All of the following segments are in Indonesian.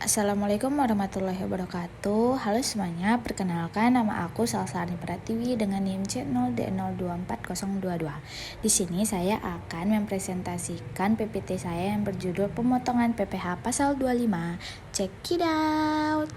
Assalamualaikum warahmatullahi wabarakatuh. Halo semuanya, perkenalkan nama aku Salsani Pratiwi dengan NIM C024022. Di sini saya akan mempresentasikan PPT saya yang berjudul Pemotongan PPh Pasal 25. Check it out.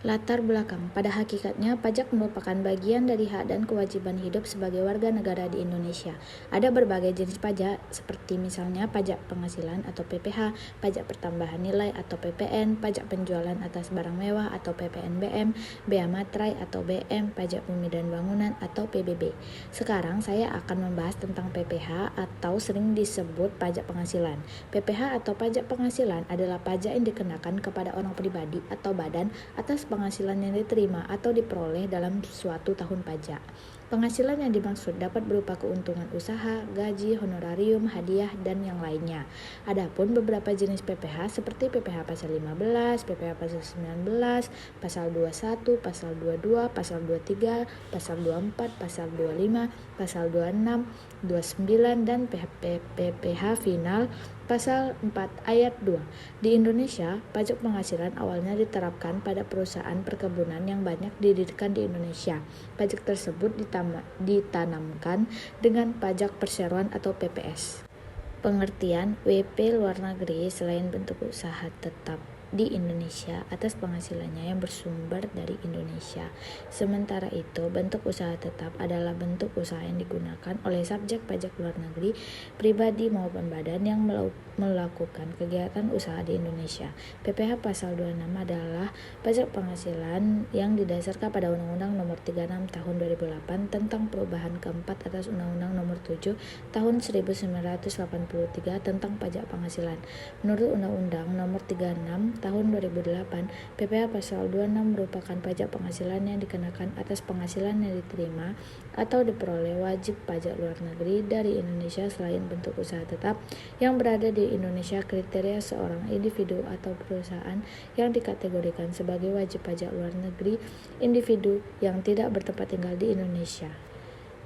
Latar belakang. Pada hakikatnya, pajak merupakan bagian dari hak dan kewajiban hidup sebagai warga negara di Indonesia. Ada berbagai jenis pajak, seperti misalnya pajak penghasilan atau PPh, pajak pertambahan nilai atau PPN, pajak penjualan atas barang mewah atau PPNBM, bea materai atau BM, pajak bumi dan bangunan atau PBB. Sekarang saya akan membahas tentang PPh atau sering disebut pajak penghasilan. PPh atau pajak penghasilan adalah pajak yang dikenakan kepada orang pribadi atau badan atas penghasilan yang diterima atau diperoleh dalam suatu tahun pajak. Penghasilan yang dimaksud dapat berupa keuntungan usaha, gaji, honorarium, hadiah, dan yang lainnya. Adapun beberapa jenis PPh seperti PPh pasal 15, PPh pasal 19, pasal 21, pasal 22, pasal 23, pasal 24, pasal 25, pasal 26, 29, dan PPh final pasal 4 ayat 2. Di Indonesia, pajak penghasilan awalnya diterapkan pada perusahaan perkebunan yang banyak didirikan di Indonesia. Pajak tersebut ditanamkan dengan pajak perseroan atau PPS. Pengertian WP luar negeri selain bentuk usaha tetap di Indonesia atas penghasilannya yang bersumber dari Indonesia. Sementara itu, bentuk usaha tetap adalah bentuk usaha yang digunakan oleh subjek pajak luar negeri, pribadi maupun badan yang melakukan kegiatan usaha di Indonesia. PPh pasal 26 adalah pajak penghasilan yang didasarkan pada Undang-Undang Nomor 36 Tahun 2008 tentang perubahan keempat atas Undang-Undang Nomor 7 Tahun 1983 tentang pajak penghasilan. Menurut Undang-Undang Nomor 36 Tahun 2008, PPh pasal 26 merupakan pajak penghasilan yang dikenakan atas penghasilan yang diterima atau diperoleh wajib pajak luar negeri dari Indonesia selain bentuk usaha tetap yang berada di Indonesia. Kriteria seorang individu atau perusahaan yang dikategorikan sebagai wajib pajak luar negeri, individu yang tidak bertempat tinggal di Indonesia.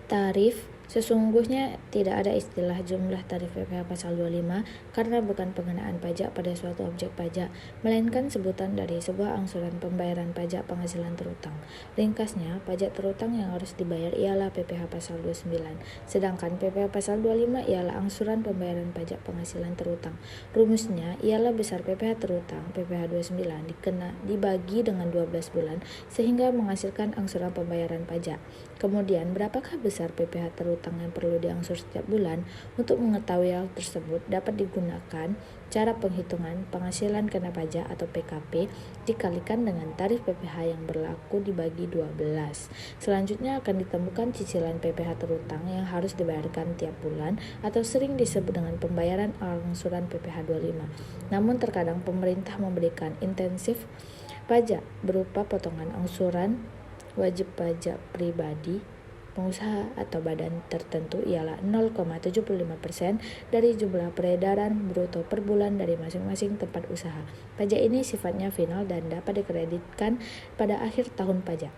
Tarif. Sesungguhnya tidak ada istilah jumlah tarif PPh pasal 25 karena bukan pengenaan pajak pada suatu objek pajak, melainkan sebutan dari sebuah angsuran pembayaran pajak penghasilan terutang. Ringkasnya, pajak terutang yang harus dibayar ialah PPh pasal 29, sedangkan PPh pasal 25 ialah angsuran pembayaran pajak penghasilan terutang. Rumusnya ialah besar PPh terutang, PPh 29 dibagi dengan 12 bulan sehingga menghasilkan angsuran pembayaran pajak. Kemudian, berapakah besar PPh terutang yang perlu diangsur setiap bulan? Untuk mengetahui hal tersebut dapat digunakan cara penghitungan penghasilan kena pajak atau PKP dikalikan dengan tarif PPh yang berlaku dibagi 12. Selanjutnya akan ditemukan cicilan PPh terutang yang harus dibayarkan tiap bulan atau sering disebut dengan pembayaran angsuran PPh 25. Namun terkadang pemerintah memberikan insentif pajak berupa potongan angsuran wajib pajak pribadi, pengusaha atau badan tertentu ialah 0,75% dari jumlah peredaran bruto per bulan dari masing-masing tempat usaha. Pajak ini sifatnya final dan dapat dikreditkan pada akhir tahun pajak.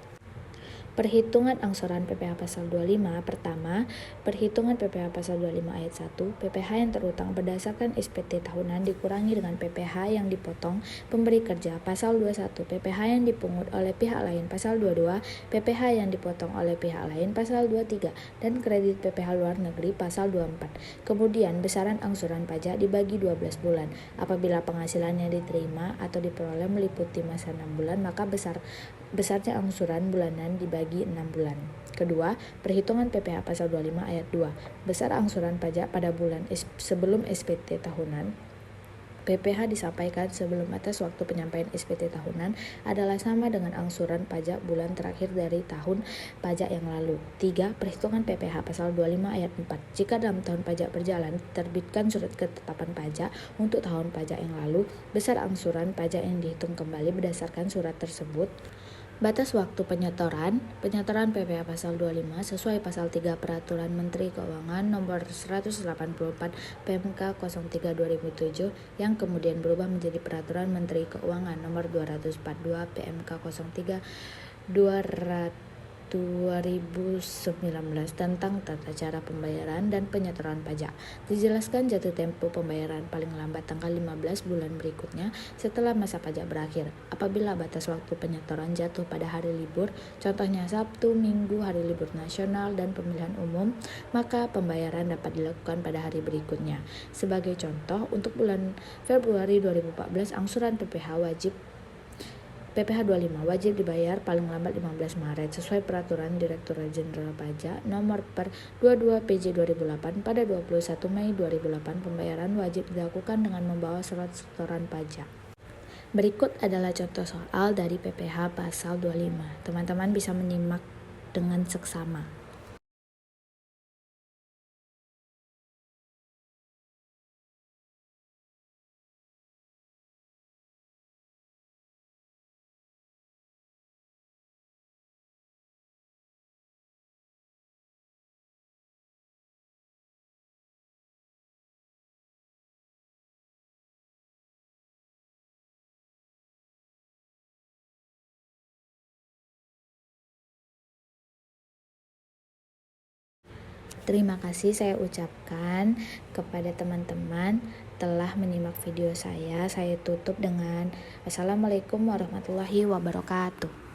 Perhitungan angsuran PPh pasal 25. Pertama, perhitungan PPh pasal 25 ayat 1, PPh yang terutang berdasarkan SPT tahunan dikurangi dengan PPh yang dipotong pemberi kerja pasal 21, PPh yang dipungut oleh pihak lain pasal 22, PPh yang dipotong oleh pihak lain pasal 23, dan kredit PPh luar negeri pasal 24. Kemudian, besaran angsuran pajak dibagi 12 bulan. Apabila penghasilannya diterima atau diperoleh meliputi masa 6 bulan, maka besarnya angsuran bulanan dibagi 6 bulan. Kedua, perhitungan PPh pasal 25 ayat 2. Besar angsuran pajak pada bulan sebelum SPT tahunan. PPh disampaikan sebelum batas waktu penyampaian SPT tahunan adalah sama dengan angsuran pajak bulan terakhir dari tahun pajak yang lalu. 3. Perhitungan PPh pasal 25 ayat 4. Jika dalam tahun pajak berjalan diterbitkan surat ketetapan pajak untuk tahun pajak yang lalu, besar angsuran pajak yang dihitung kembali berdasarkan surat tersebut. Batas waktu penyetoran PPh pasal 25 sesuai pasal 3 Peraturan Menteri Keuangan Nomor 184 PMK 03 2007 yang kemudian berubah menjadi Peraturan Menteri Keuangan Nomor 242 PMK 03 2007 2019 tentang tata cara pembayaran dan penyetoran pajak. Dijelaskan jatuh tempo pembayaran paling lambat tanggal 15 bulan berikutnya setelah masa pajak berakhir. Apabila batas waktu penyetoran jatuh pada hari libur, contohnya Sabtu, Minggu, hari libur nasional, dan pemilihan umum, maka pembayaran dapat dilakukan pada hari berikutnya. Sebagai contoh, untuk bulan Februari 2014, angsuran PPh 25 wajib dibayar paling lambat 15 Maret sesuai peraturan Direktorat Jenderal Pajak nomor per 22 PJ 2008 pada 21 Mei 2008. Pembayaran wajib dilakukan dengan membawa surat setoran pajak. Berikut adalah contoh soal dari PPh pasal 25. Teman-teman bisa menyimak dengan seksama. Terima kasih saya ucapkan kepada teman-teman telah menyimak video saya. Saya tutup dengan Assalamualaikum warahmatullahi wabarakatuh.